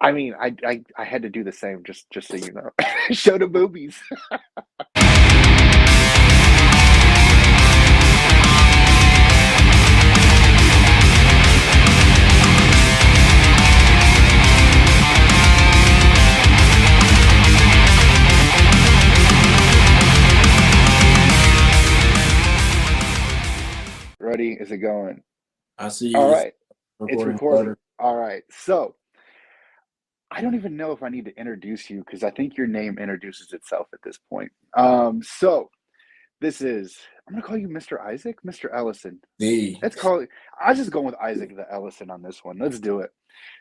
I mean, I had to do the same, just so you know. Show the boobies. Ready? Is it going? I see All it's right. It's recording recording. started. All right. So I don't even know if I need to introduce you because I think your name introduces itself at this point. So this is, I'm gonna call you Mr. Isaac, Mr. Ellison. The Let's call it. I was just going with Isaac the Ellison on this one. Let's do it.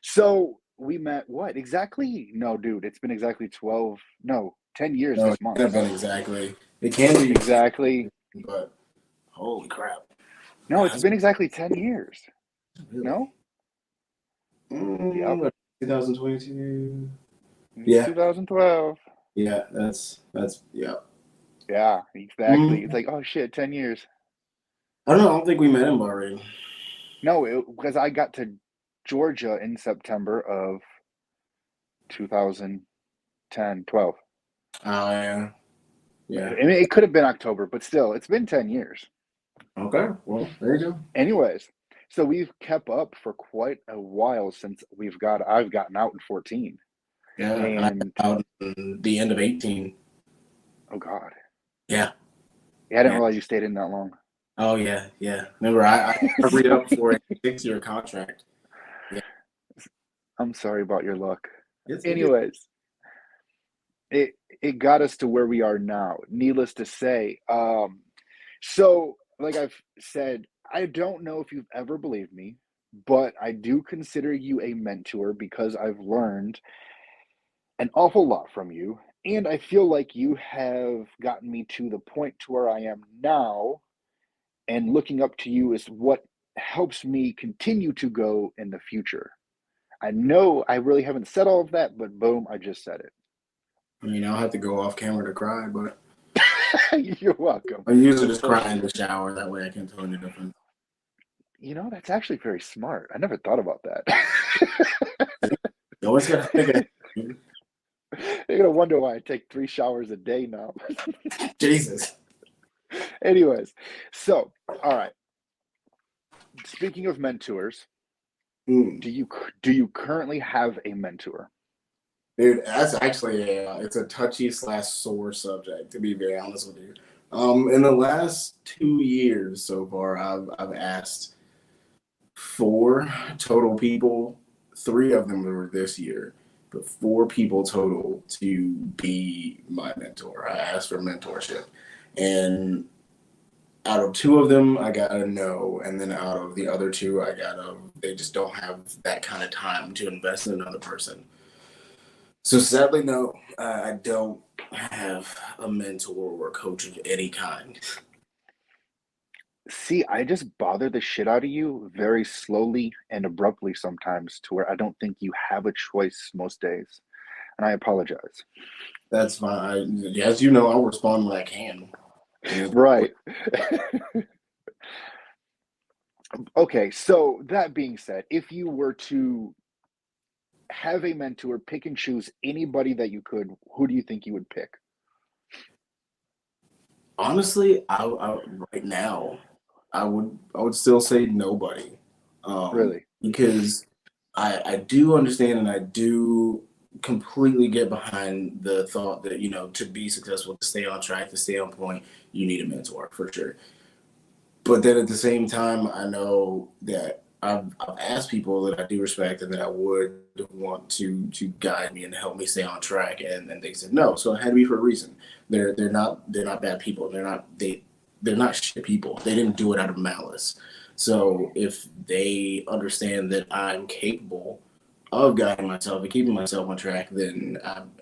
So we met what exactly? No, dude, it's been exactly 12, no, 10 years no, this it month. can't have been exactly. It can be, Exactly. but holy crap! No, it's That's been exactly 10 years. really No? Yep. 2022. It's Yeah, 2012. yeah. That's yeah. Yeah, exactly. It's Mm, like, oh shit, 10 years. I don't know. I don't think we met him already. No, because I got to Georgia in September of 2010, 12. Oh yeah, I yeah. mean, it could have been October, but still, it's been 10 years. Okay, well there you go. Anyways, so we've kept up for quite a while since I've gotten out in 14. Yeah, and I And got out in the end of 18. oh God. Yeah, Yeah, I didn't yeah. realize you stayed in that long. Oh yeah, yeah. Remember, I re up for a 6-year contract. Yeah, I'm sorry about your luck. it is. Anyways, it got us to where we are now. Needless to say, so like I've said, I don't know if you've ever believed me, but I do consider you a mentor because I've learned an awful lot from you, and I feel like you have gotten me to the point to where I am now, and looking up to you is what helps me continue to go in the future. I know I really haven't said all of that, but boom, I just said I mean, I'll have to go off camera to cry, but it. You're welcome. I usually just cry in the shower. That way I can tell any difference. You know, that's actually very smart. I never thought about that. You always got to think of it. You're gonna wonder why I take 3 showers a day now. Jesus. Anyways, so all right. Speaking of mentors, Mm. do you currently have a mentor? Dude, that's actually it's a touchy slash sore subject, to be very honest with you. In the last 2 years so far, I've asked 4 total people. 3 of them were this year, but 4 people total to be my mentor. I asked for mentorship, and out of 2 of them, I got a no, and then out of the other 2, I got a. They just don't have that kind of time to invest in another person. So sadly, no, I don't have a mentor or a coach of any kind. See, I just bother the shit out of you very slowly and abruptly sometimes to where I don't think you have a choice most days. And I apologize. That's fine. As you know, I'll respond when I can. Right. Okay, so that being said, if you were to have a mentor, pick and choose anybody that you could, who do you think you would pick? Honestly, right now, I would still say nobody, Really? because I do understand and I do completely get behind the thought that to be successful, to stay on track, to stay on point, you need a mentor for sure. But then at the same time, I know that I've asked people that I do respect and that I would want to guide me and help me stay on track, and they said no. So it had to be for a reason. They're not bad people. They're not shit people. They didn't do it out of malice. So if they understand that I'm capable of guiding myself and keeping myself on track, then I'm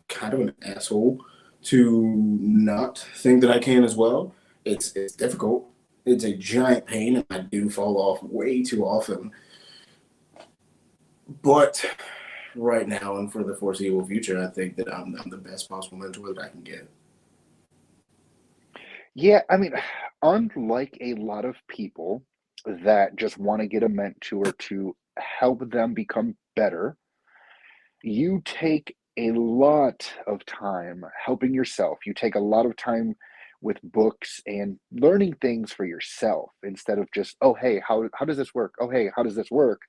kind of an asshole to not think that I can as well. It's difficult. It's a giant pain, and I do fall off way too often. But right now and for the foreseeable future, I think that I'm the best possible mentor that I can get. Yeah, I mean, unlike a lot of people that just want to get a mentor to help them become better, you take a lot of time helping yourself. You take a lot of time with books and learning things for yourself instead of just, oh, hey, how does this work? Oh, hey, how does this work?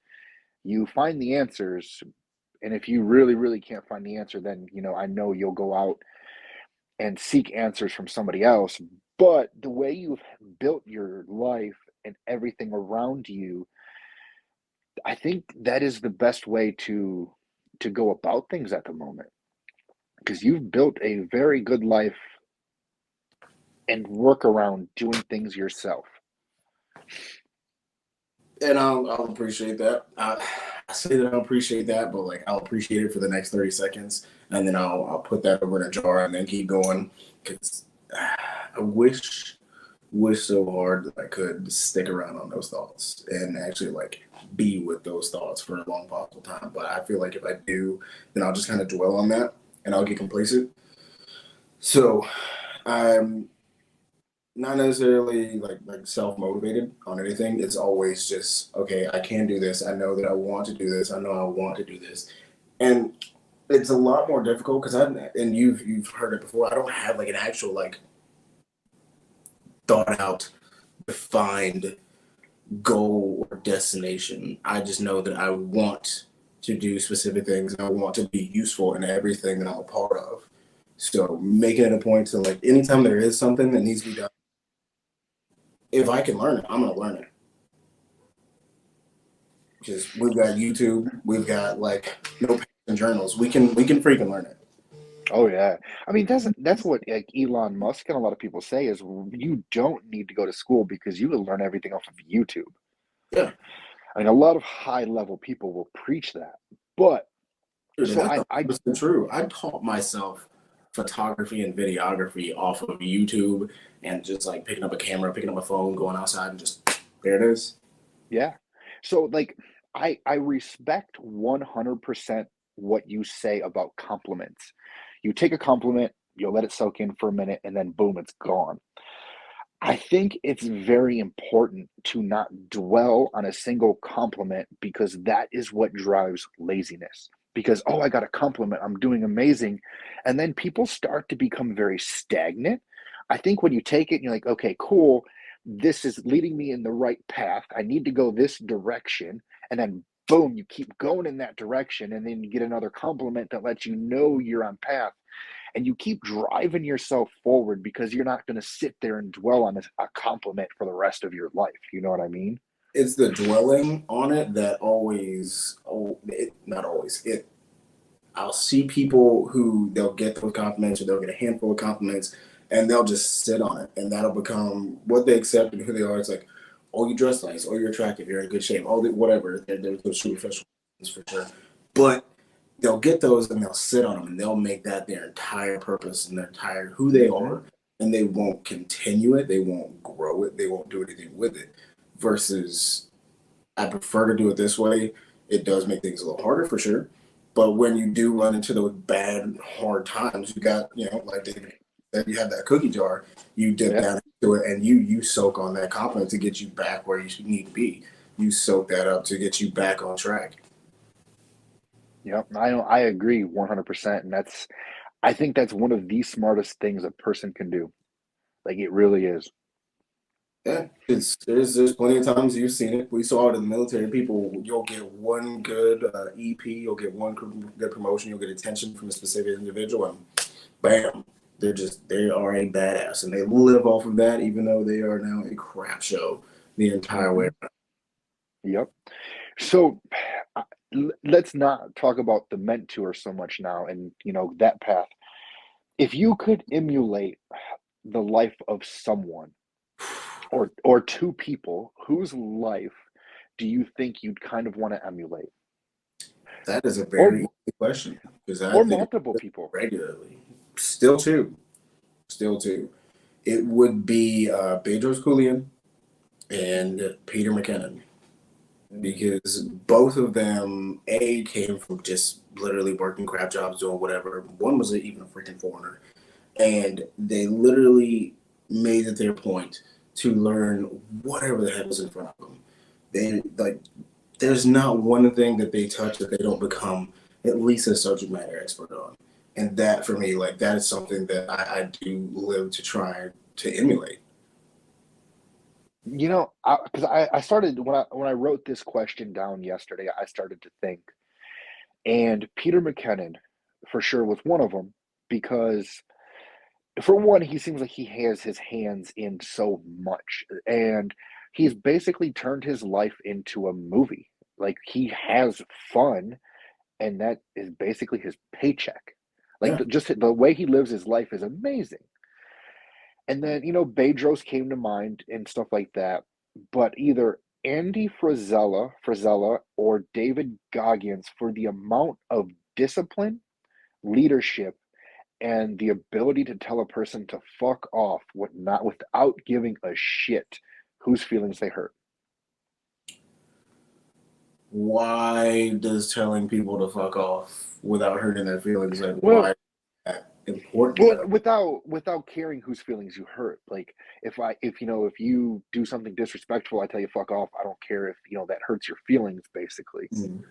You find the answers. And if you really, really can't find the answer, then, I know you'll go out and seek answers from somebody else. But the way you've built your life and everything around you, I think that is the best way to go about things at the moment because you've built a very good life and work around doing things yourself. And I'll appreciate that. I say that I'll appreciate that, but like I'll appreciate it for the next 30 seconds, and then I'll put that over in a jar and then keep going. Because I wish so hard that I could stick around on those thoughts and actually like be with those thoughts for a long possible time. But I feel like if I do, then I'll just kind of dwell on that and I'll get complacent. So I'm not necessarily like self motivated on anything. It's always just okay. I can do this. I know that I want to do this. I know I want to do this, and it's a lot more difficult because I and you've heard it before. I don't have like an actual like thought out, defined goal or destination. I just know that I want to do specific things and I want to be useful in everything that I'm a part of. So making it a point to like anytime there is something that needs to be done, if I can learn it, I'm gonna learn it. Because we've got YouTube, we've got like notepads and journals. We can freaking learn it. Oh yeah. I mean that's what like Elon Musk and a lot of people say is you don't need to go to school because you can learn everything off of YouTube. Yeah. I mean a lot of high level people will preach that. But Dude, and so that's I 100% true. I taught myself photography and videography off of YouTube and just like picking up a camera, picking up a phone, going outside and just there it is. Yeah. So like I respect 100% what you say about compliments. You take a compliment, you let it soak in for a minute and then boom, it's gone. I think it's very important to not dwell on a single compliment because that is what drives laziness. Because, oh, I got a compliment, I'm doing amazing. And then people start to become very stagnant. I think when you take it and you're like, okay, cool, this is leading me in the right path. I need to go this direction. And then, boom, you keep going in that direction. And then you get another compliment that lets you know you're on path and you keep driving yourself forward because you're not going to sit there and dwell on a compliment for the rest of your life. You know what I mean? It's the dwelling on it that always, not always, I'll see people who they'll get those compliments or they'll get a handful of compliments and they'll just sit on it and that'll become what they accept and who they are. It's like, oh, you dress nice, oh, you're attractive, you're in good shape, oh, whatever. They're those superficial things for sure. But they'll get those and they'll sit on them and they'll make that their entire purpose and their entire who they Mm-hmm. are. And they won't continue it, they won't grow it, they won't do anything with it. Versus I prefer to do it this way. It does make things a little harder for sure. But when you do run into those bad, hard times, you got, like David said, you have that cookie jar, you dip Yeah. down into it and you soak on that compliment to get you back where you need to be. You soak that up to get you back on track. Yep. I agree 100%. And I think that's one of the smartest things a person can do. Like it really is. Yeah, there's plenty of times you've seen it. We saw it in the military. People, you'll get one good EP, you'll get one good promotion, you'll get attention from a specific individual, and bam, they are a badass, and they live off of that, even though they are now a crap show the entire Hmm. way. Yep. So let's not talk about the mentor so much now and, that path. If you could emulate the life of someone or two people, whose life do you think you'd kind of want to emulate? That is a Or very easy question because I or think multiple about it people? regularly. Still two, still two. It would be Bedros Keuilian and Peter McKinnon. Mm, Because both of them, A, came from just literally working crap jobs, doing whatever. One was even a freaking foreigner. And they literally made it their point to learn whatever the heck was in front of them. They, like, there's not one thing that they touch that they don't become at least a subject matter expert on. And that for me, like that is something that I do live to try to emulate. You know, because I started when I wrote this question down yesterday, I started to think, and Peter McKinnon, for sure, was one of them because for one, he seems like he has his hands in so much, and he's basically turned his life into a movie. Like he has fun, and that is basically his paycheck. Like Yeah. just the way he lives his life is amazing. And then, Bedros came to mind and stuff like that. But either Andy Frizella or David Goggins for the amount of discipline, leadership, and the ability to tell a person to fuck off without giving a shit whose feelings they hurt. Why does telling people to fuck off without hurting their feelings, like why Well, is that important well, though? without caring whose feelings you hurt. Like if you do something disrespectful, I tell you fuck off. I don't care if that hurts your feelings, basically. Mm.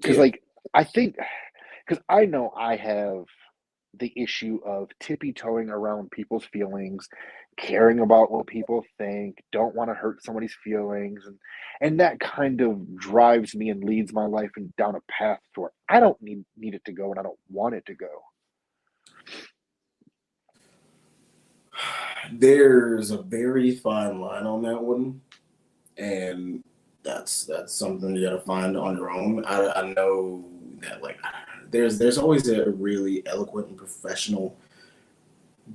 Because Yeah. like I think, because I know I have the issue of tippy toeing around people's feelings, caring about what people think, don't want to hurt somebody's feelings, and that kind of drives me and leads my life down a path where I don't need it to go, and I don't want it to go. There's a very fine line on that one, and that's something you gotta find on your own. I know that like there's always a really eloquent and professional,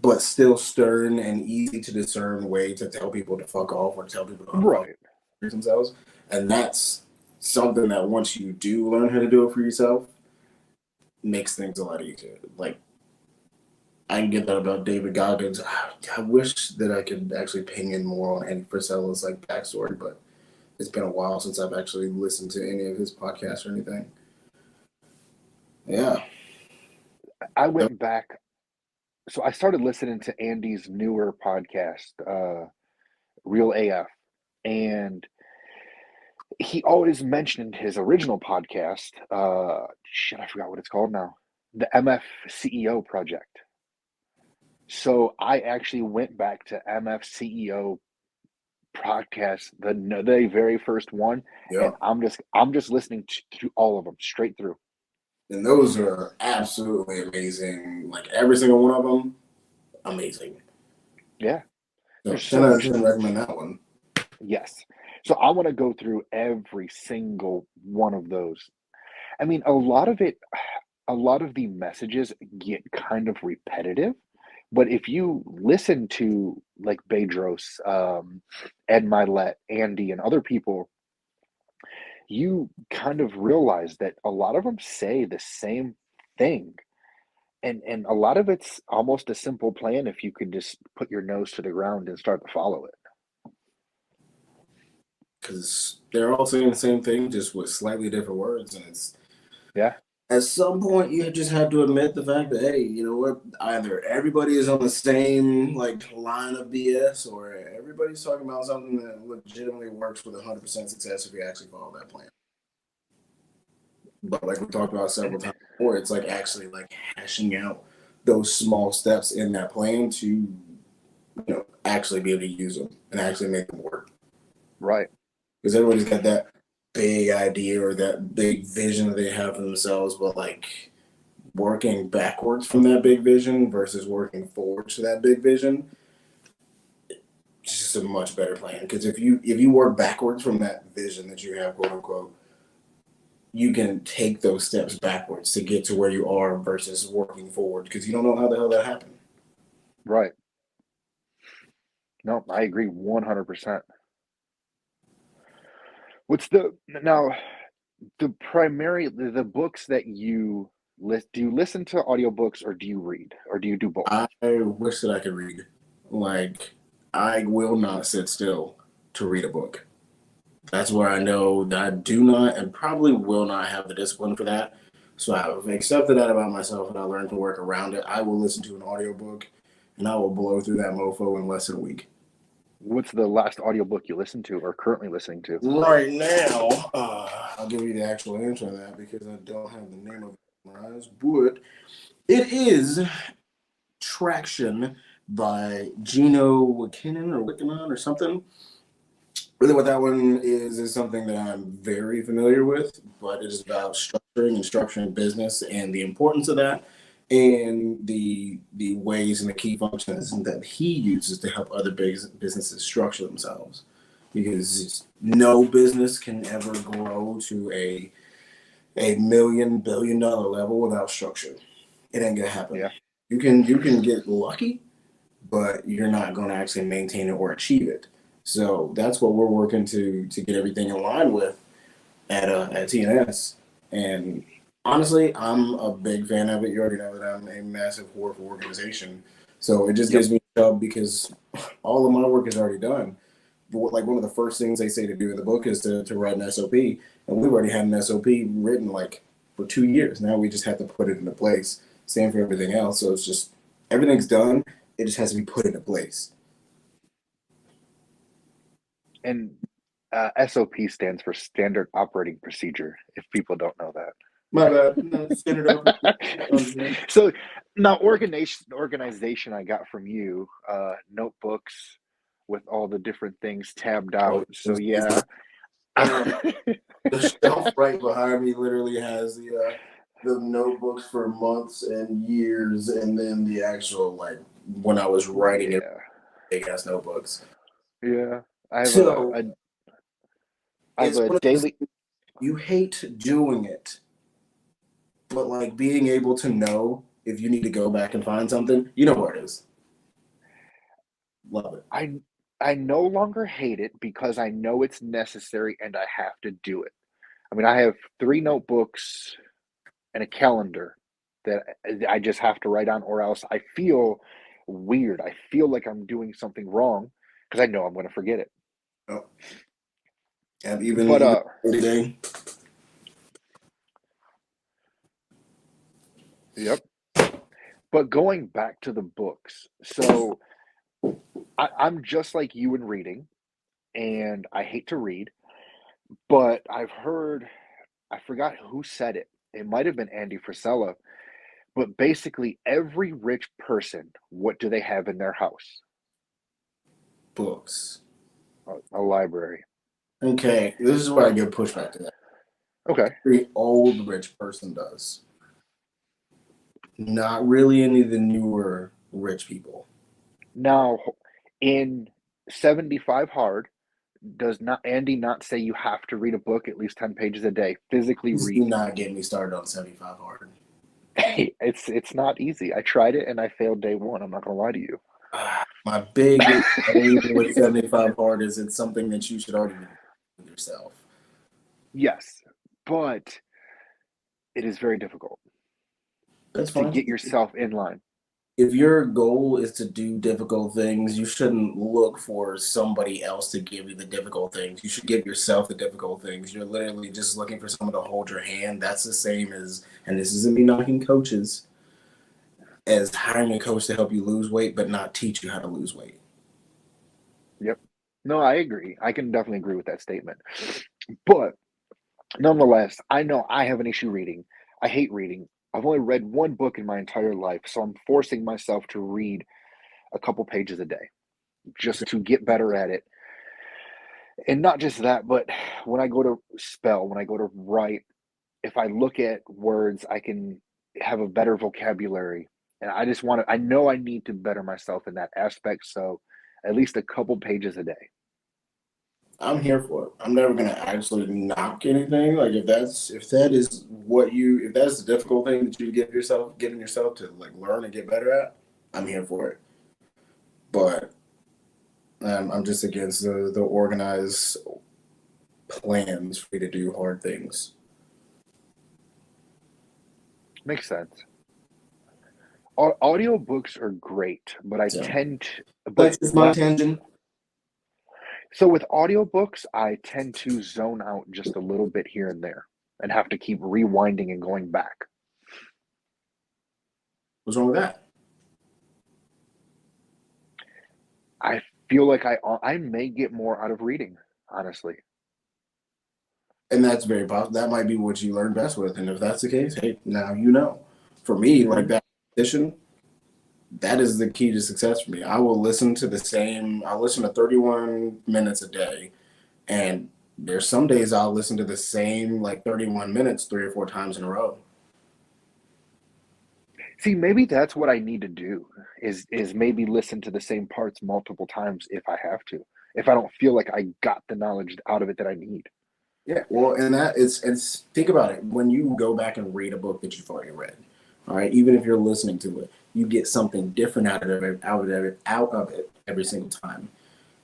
but still stern and easy to discern way to tell people to fuck off or tell people to unfuck Right. themselves, and that's something that once you do learn how to do it for yourself, makes things a lot easier. Like I can get that about David Goggins. I wish that I could actually ping in more on Andy Frisella's like backstory, but it's been a while since I've actually listened to any of his podcasts or anything. Yeah. I went back, so I started listening to Andy's newer podcast, Real AF, and he always mentioned his original podcast. Shit, I forgot what it's called now. The MF CEO Project. So I actually went back to MF CEO podcast, the very first one, Yeah. and I'm just listening to all of them straight through. And those are absolutely amazing. Like every single one of them, amazing. Yeah, So there's 10 so out of much. 10 recommend that one. Yes. So I want to go through every single one of those. I mean, a lot of the messages get kind of repetitive, but if you listen to like Bedros, Ed Milet, Andy, and other people, you kind of realize that a lot of them say the same thing. And a lot of it's almost a simple plan if you could just put your nose to the ground and start to follow it. Because they're all saying the same thing, just with slightly different words. And it's Yeah, at some point you just have to admit the fact that hey, you know what? Either everybody is on the same like line of BS, or everybody's talking about something that legitimately works with 100% success if you actually follow that plan. But like we talked about several times before, it's like actually like hashing out those small steps in that plan to actually be able to use them and actually make them work. right, Because everybody's got that big idea or that big vision that they have for themselves, but like working backwards from that big vision versus working forward to that big vision, it's just a much better plan. Because if you work backwards from that vision that you have, quote unquote, you can take those steps backwards to get to where you are versus working forward because you don't know how the hell that happened. right. No, I agree 100%. What's the now the books that you list? Do you listen to audiobooks or do you read or do you do both? I wish that I could read. Like, I will not sit still to read a book. That's where I know that I do not and probably will not have the discipline for that. So I've accepted that about myself and I learned to work around it. I will listen to an audiobook and I will blow through that mofo in less than a week. What's the last audiobook you listened to or currently listening to? Right now, I'll give you the actual answer to that because I don't have the name of it memorized, but it is Traction by Gino Wickinon or something. Really, what that one is something that I'm very familiar with, but it is about structuring and structuring business and the importance of that, and the ways and the key functions that he uses to help other businesses structure themselves. Because no business can ever grow to a million billion dollar level without structure. It ain't gonna happen. Yeah. You can get lucky, but you're not going to actually maintain it or achieve it. So that's what we're working to get everything in line with at TNS. And honestly, I'm a big fan of it. You already know that I'm a massive whore for organization. So it just Yep. gives me a job because all of my work is already done. But like one of the first things they say to do in the book is to write an SOP. And we've already had an SOP written like for 2 years. Now we just have to put it into place. Same for everything else. So it's just everything's done. It just has to be put into place. And SOP stands for Standard Operating Procedure, if people don't know My bad. No, standard that. So now organization I got from you, notebooks with all the different things tabbed Oh, out. So yeah. the shelf right behind me literally has the notebooks for months and years, and then the actual like when I was writing it, Yeah. big ass notebooks. Yeah. I have a, So a I have it's a one of those daily. you hate doing it, but like being able to know if you need to go back and find something, you know where it is. Love it. I I no longer hate it because I know it's necessary and I have to do it. I mean, I have three notebooks and a calendar that I just have to write on, or else I feel weird. I feel like I'm doing something wrong because I know I'm going to forget it. Oh, and But even today, yep. But going back to the books, so I'm just like you in reading, and I hate to read, but I've heard, I forgot who said it. It might have been Andy Frisella, but basically every rich person, what do they have in their house? books. A library. Okay, this is where I give pushback to that. Okay. Every old rich person does. Not really any of the newer rich people. Now, in 75 Hard, does not Andy not say you have to read a book at least 10 pages a day? Physically Please do read. not get me started on 75 hard. It's not easy. I tried it and I failed day one. I'm not gonna lie to you. My big aim with 75 hard is it's something that you should already be doing yourself. Yes, but it is very difficult That's to fine. get yourself in line. If your goal is to do difficult things, you shouldn't look for somebody else to give you the difficult things. You should give yourself the difficult things. You're literally just looking for someone to hold your hand. That's the same as, and this isn't me knocking coaches, as hiring a coach to help you lose weight, but not teach you how to lose weight. Yep. No, I agree. I can definitely agree with that statement. But nonetheless, I know I have an issue reading. I hate reading. I've only read one book in my entire life, so I'm forcing myself to read a couple pages a day just to get better at it. And not just that, but when I go to spell, when I go to write, if I look at words, I can have a better vocabulary. And I just want to, I know I need to better myself in that aspect. So at least a couple pages a day. I'm here for it. I'm never gonna actually knock anything. Like if that is what you if that's the difficult thing that you giving yourself to like learn and get better at, I'm here for it. But I'm just against the organized plans for you to do hard things. Makes sense. Audiobooks are great, but I So tend to, but that's just my when, tangent. so with audiobooks, I tend to zone out just a little bit here and there and have to keep rewinding and going back. What's wrong with that? I feel like I may get more out of reading, honestly. And that's very possible. That might be what you learn best with. And if that's the case, hey, now you know. For me, like Hmm. that position, that is the key to success for me. I'll listen to 31 minutes a day. And there's some days I'll listen to the same like 31 minutes 3 or 4 times in a row. See, maybe that's what I need to do is maybe listen to the same parts multiple times if I have to. If I don't feel like I got the knowledge out of it that I need. Yeah, well, and it's think about it. When you go back and read a book that you've already read, all right, even if you're listening to it, you get something different out of it every single time.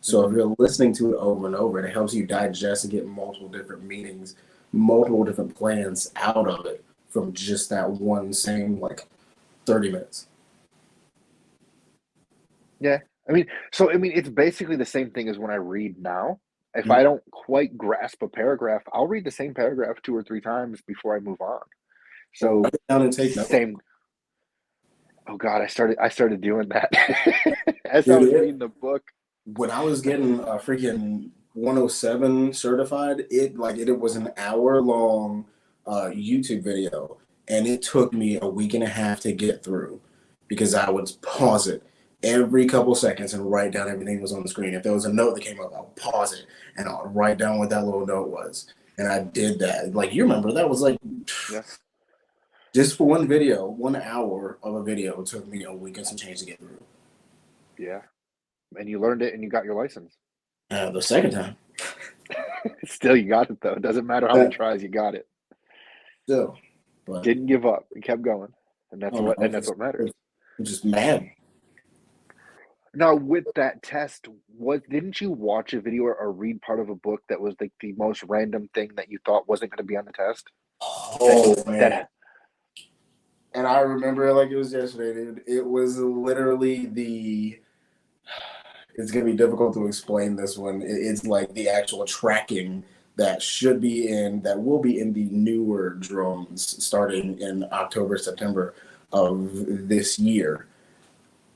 So if Hmm. you're listening to it over and over, it helps you digest and get multiple different meanings, multiple different plans out of it from just that one same like 30 minutes. Yeah. I mean, it's basically the same thing as when I read now. If Mhm. I don't quite grasp a paragraph, I'll read the same paragraph two or three times before I move on. Or So write it down and take notes. same. Oh God, I started doing that as I Dude, was reading the book. when I was getting a freaking 107 certified, it was an hour long YouTube video, and it took me a week and a half to get through because I would pause it every couple seconds and write down everything that was on the screen. If there was a note that came up, I'll pause it and I'll write down what that little note was. And I did that. Like you remember, that was like Yeah. just for one video, 1 hour of a video took me a week and some change to get through. Yeah. And you learned it and you got your license. The second time, Still, you got it though. It doesn't matter how many that tries you got it. still, but Didn't give up. You kept going, and I that's don't know. what and that's what matters. I'm just mad. Now, with that test, what didn't you watch a video or read part of a book that was like the most random thing that you thought wasn't going to be on the test? That Oh man. that And I remember it like it was yesterday, dude. It was literally it's gonna be difficult to explain this one. It's like the actual tracking that will be in the newer drones starting in October, September of this year.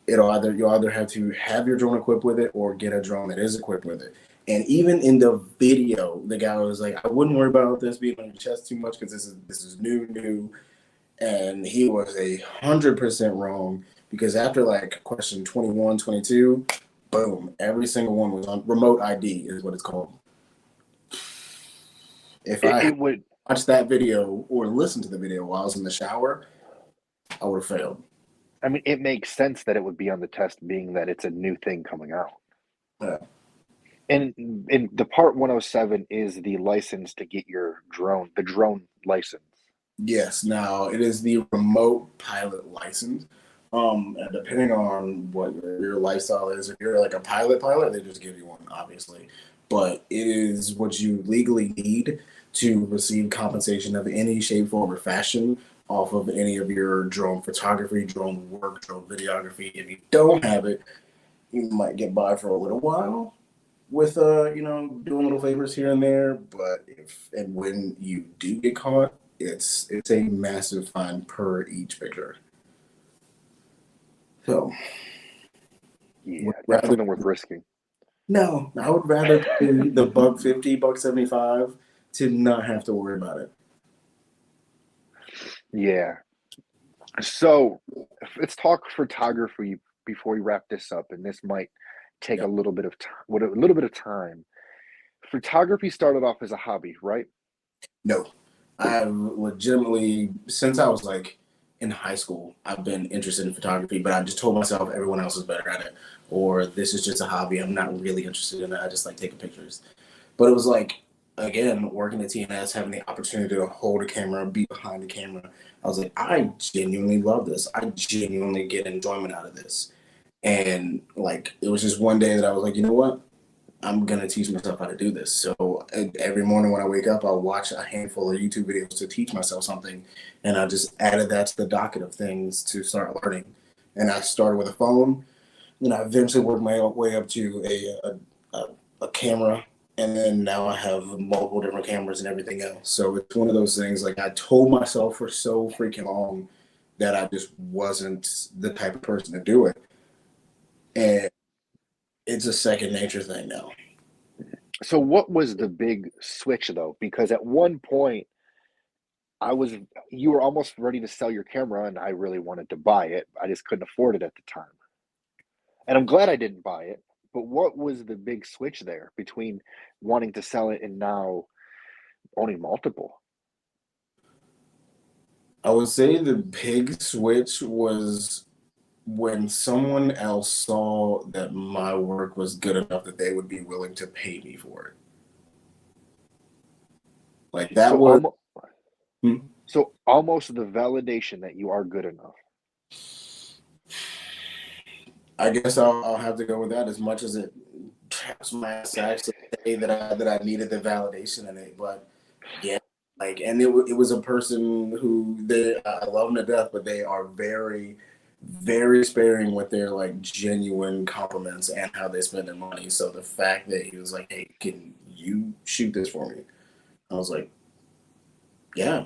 You'll either have to have your drone equipped with it or get a drone that is equipped with it. And even in the video, the guy was like, "I wouldn't worry about this being on your chest too much because this is new." And he was 100% wrong because after like question 21, 22, boom, every single one was on remote ID is what it's called. If it, I it would. watched that video or listened to the video while I was in the shower, I would have failed. I mean, it makes sense that it would be on the test, being that it's a new thing coming out. Yeah. And the part 107 is the license to get your drone, the drone license. Yes. Now it is the remote pilot license. And depending on what your lifestyle is, if you're like a pilot, they just give you one, obviously. But it is what you legally need to receive compensation of any shape, form, or fashion off of any of your drone photography, drone work, drone videography. If you don't have it, you might get by for a little while with doing little favors here and there. But if and when you do get caught, it's a massive fine per each picture. So would Yeah, not rather something worth risking. no, I would rather pay the $1.50, $1.75 to not have to worry about it. Yeah. So let's talk photography before we wrap this up, and this might take Yeah. a little bit of time. What a little bit of time. Photography started off as a hobby, right? No, I've legitimately since I was like in high school, I've been interested in photography, but I just told myself everyone else is better at it, or this is just a hobby. I'm not really interested in it. I just like taking pictures. But it was like, again, working at TNS, having the opportunity to hold a camera, be behind the camera. I was like, I genuinely love this. I genuinely get enjoyment out of this. And like, it was just one day that I was like, you know what? I'm gonna teach myself how to do this. So every morning when I wake up, I'll watch a handful of YouTube videos to teach myself something, and I just added that to the docket of things to start learning. And I started with a phone, then I eventually worked my way up to a camera, and then now I have multiple different cameras and everything else. So it's one of those things. Like I told myself for so freaking long that I just wasn't the type of person to do it, and It's a second nature thing now. So what was the big switch though? Because at one point I was you were almost ready to sell your camera and I really wanted to buy it. I just couldn't afford it at the time. And I'm glad I didn't buy it. But what was the big switch there between wanting to sell it and now owning multiple? I would say the big switch was when someone else saw that my work was good enough that they would be willing to pay me for it. Like that So was, almost hmm, so almost the validation that you are good enough. I guess I'll have to go with that as much as it traps my ass to actually say that I needed the validation in it. But yeah, like, and it was a person who I love them to death, but they are very, very sparing with their like genuine compliments and how they spend their money. So the fact that he was like, "Hey, can you shoot this for me?" I was like, "Yeah."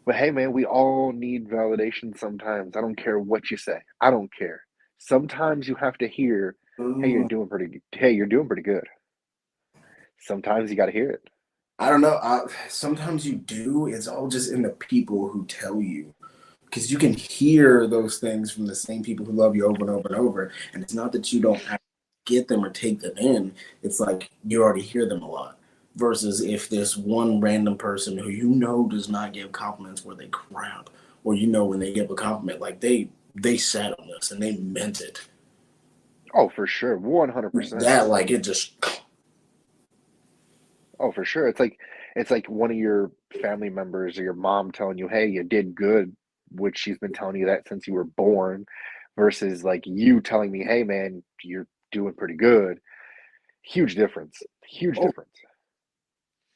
But hey man, we all need validation sometimes. I don't care what you say. I don't care. Sometimes you have to hear, "Hey, you're doing pretty good." Sometimes you got to hear it. I don't know. Sometimes you do. It's all just in the people who tell you, because you can hear those things from the same people who love you over and over and over. And it's not that you don't have to get them or take them in. It's like you already hear them a lot. Versus if this one random person who you know does not give compliments where they crap, or you know when they give a compliment, like they sat on this and they meant it. Oh, for sure. 100%. That like it just Oh, for sure. It's like one of your family members or your mom telling you, "Hey, you did good," which she's been telling you that since you were born, versus like you telling me, "Hey, man, you're doing pretty good." Huge difference. Huge oh, difference.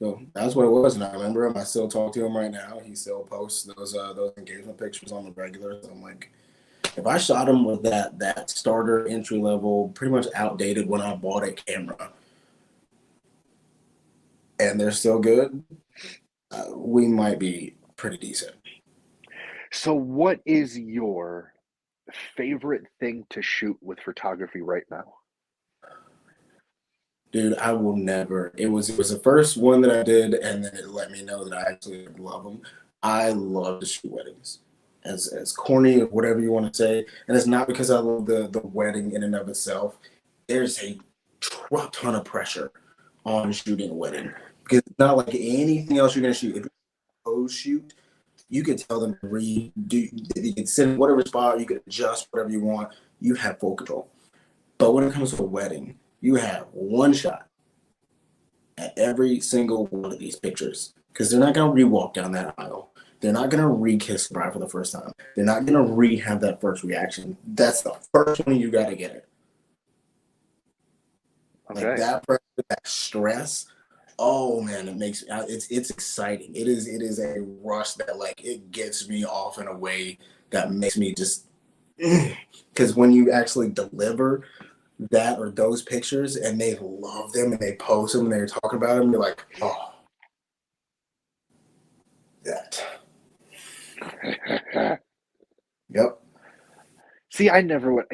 so that's what it was. And I remember him. I still talk to him right now. He still posts those engagement pictures on the regular. So I'm like, if I shot him with that starter entry level, pretty much outdated when I bought a camera, and they're still good, we might be pretty decent. So, what is your favorite thing to shoot with photography right now? Dude, I will never. It was the first one that I did, and then it let me know that I actually love them. I love to shoot weddings, as corny or whatever you want to say, and it's not because I love the wedding in and of itself. There's a ton of pressure on shooting a wedding because it's not like anything else you're gonna shoot. If you pose shoot, you can tell them to you can sit in whatever spot, you can adjust whatever you want. You have full control. But when it comes to a wedding, you have one shot at every single one of these pictures because they're not going to re-walk down that aisle. They're not going to re-kiss the bride for the first time. They're not going to re-have that first reaction. That's the first one you got to get it. Like Okay. that pressure, that stress. Oh man, it's exciting. It is a rush that like it gets me off in a way that makes me just because when you actually deliver that or those pictures and they love them and they post them and they're talking about them, you're like, oh, that. Yep. See, I never would.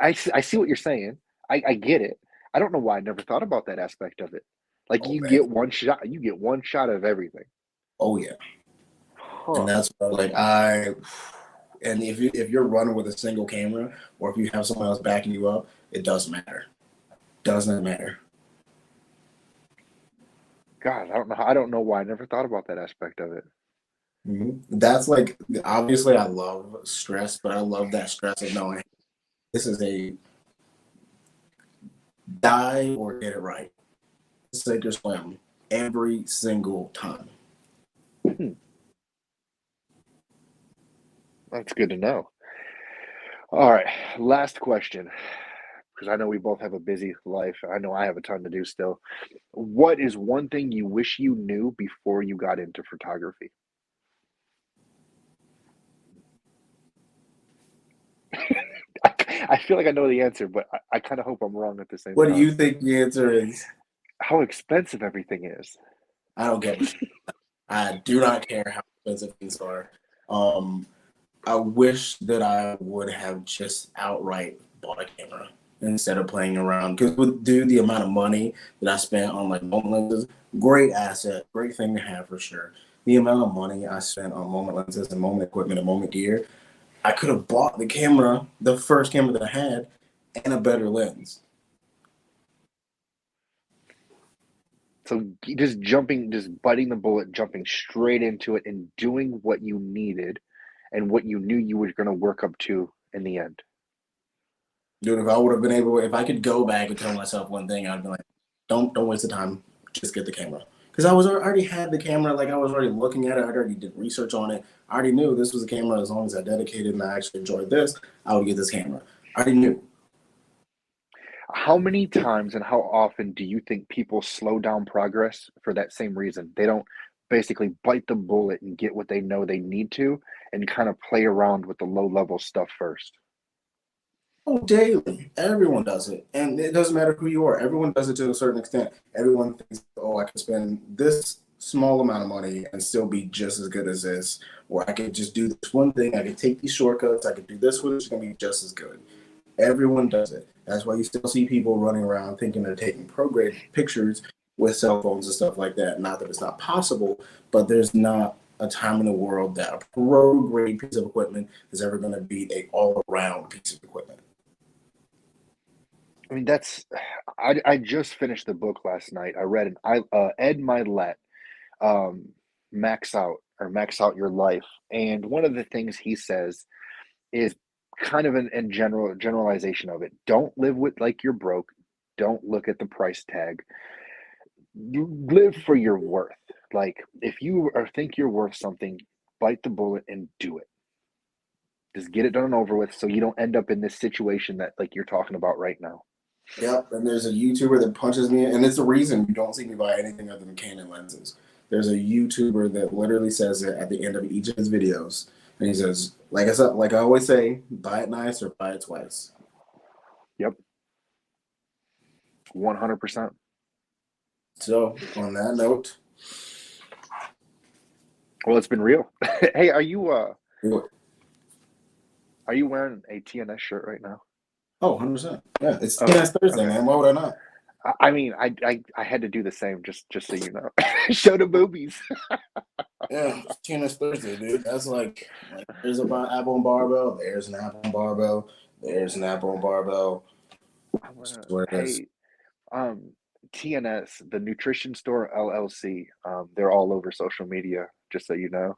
I see what you're saying. I get it. I don't know why I never thought about that aspect of it. Like Oh you man. get one shot. You get one shot of everything. Oh yeah. And Huh. that's what, like and if you're running with a single camera or if you have someone else backing you up, it doesn't matter. Does not matter. God, I don't know. I don't know why I never thought about that aspect of it. That's like obviously I love stress, but I love that stress of knowing this is a die or get it right. Sink or swim every single time. Hmm, that's good to know. All right, last question, because I know we both have a busy life. I know I have a ton to do still. What is one thing you wish you knew before you got into photography? I feel like I know the answer, but I kind of hope I'm wrong at the same What do time. you think the answer is? How expensive everything is. I don't give a shit. I do not care how expensive things are. Um, I wish that I would have just outright bought a camera instead of playing around. Because with due the amount of money that I spent on like moment lenses, great asset, great thing to have for sure. The amount of money I spent on moment lenses and moment equipment and moment gear, I could have bought the camera, the first camera that I had, and a better lens. So just biting the bullet, jumping straight into it and doing what you needed and what you knew you were going to work up to in the end. Dude, if I would have been able, if I could go back and tell myself one thing, I'd be like, don't waste the time, just get the camera. Because I already had the camera, like I was already looking at it, I already did research on it. I already knew this was a camera. As long as I dedicated and I actually enjoyed this, I would get this camera. I already knew. How many times and how often do you think people slow down progress for that same reason? They don't basically bite the bullet and get what they know they need to and kind of play around with the low level stuff first. Oh, daily. Everyone does it. And it doesn't matter who you are. Everyone does it to a certain extent. Everyone thinks, oh, I can spend this small amount of money and still be just as good as this. Or I could just do this one thing. I could take these shortcuts. I could do this one. It's going to be just as good. Everyone does it. That's why you still see people running around thinking they're taking pro-grade pictures with cell phones and stuff like that. Not that it's not possible, but there's not a time in the world that a pro-grade piece of equipment is ever going to beat a all-around piece of equipment. I mean, I just finished the book last night. I read Ed Milet, um, Max Out Your Life. And one of the things he says is kind of an generalization of it. Don't live with like you're broke. Don't look at the price tag. You live for your worth. Like if you think you're worth something, bite the bullet and do it. Just get it done and over with so you don't end up in this situation that like you're talking about right now. Yep, and there's a YouTuber that punches me, and it's the reason you don't see me buy anything other than Canon lenses. There's a YouTuber that literally says it at the end of each of his videos, and he says, like I always say, buy it nice or buy it twice. Yep, 100%. So on that note, Well, it's been real. Hey, oh, are you wearing a TNS shirt right now? 100%. Yeah, it's Okay, TNS Thursday, okay. man. Why would I not? I mean, I had to do the same just so you know. Show the boobies. Yeah, it's TNS Thursday, dude. That's like there's a apple and barbell. There's an apple and barbell. There's an apple and barbell. Swear this. Hey, um, TNS, the Nutrition Store LLC. They're all over social media. Just so you know.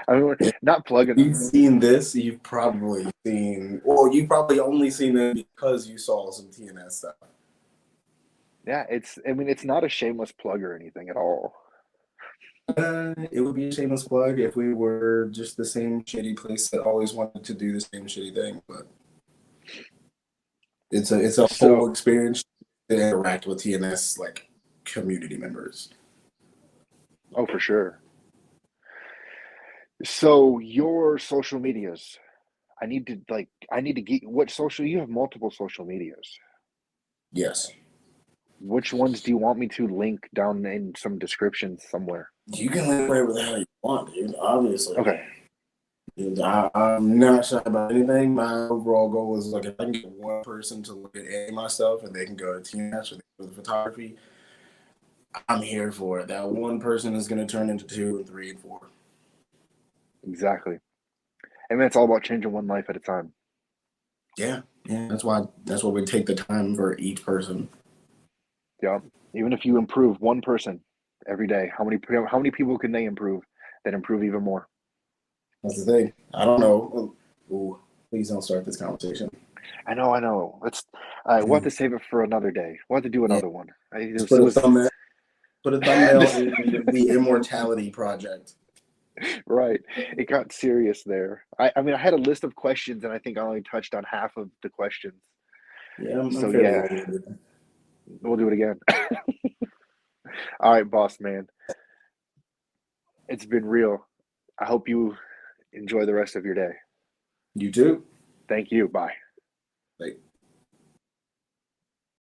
I mean, we're not plugging You've them. seen this, you've probably seen, well, you've probably only seen it because you saw some TNS stuff. Yeah, I mean, it's not a shameless plug or anything at all. It would be a shameless plug if we were just the same shitty place that always wanted to do the same shitty thing, but it's a whole So, experience to interact with TNS like community members. oh, for sure. So your social medias. I need to get what social you have multiple social medias. Yes. Which ones do you want me to link down in some description somewhere? You can link whatever the hell you want, dude, obviously. Okay. Dude, I'm not shy about anything. My overall goal is like if I can get one person to look at any of my stuff and they can go to TNS or they go to the photography, I'm here for it. That one person is going to turn into 2 and 3 and 4. Exactly. I mean, it's all about changing one life at a time. Yeah, yeah. That's why we take the time for each person. Yeah. Even if you improve one person every day, how many people can they improve that improve even more? That's the thing. I don't know. Ooh, please don't start this conversation. I know, I know. We'll have to save it for another day. We'll have to do Yeah, another one. just put a thumbnail. Put a thumbnail This, in the Immortality Project. right. It got serious there. I mean, I had a list of questions, and I think I only touched on half of the questions. Yeah, I'm So fairly yeah, long. we'll do it again. All right, boss man. It's been real. I hope you enjoy the rest of your day. You too. Thank you. Bye. Like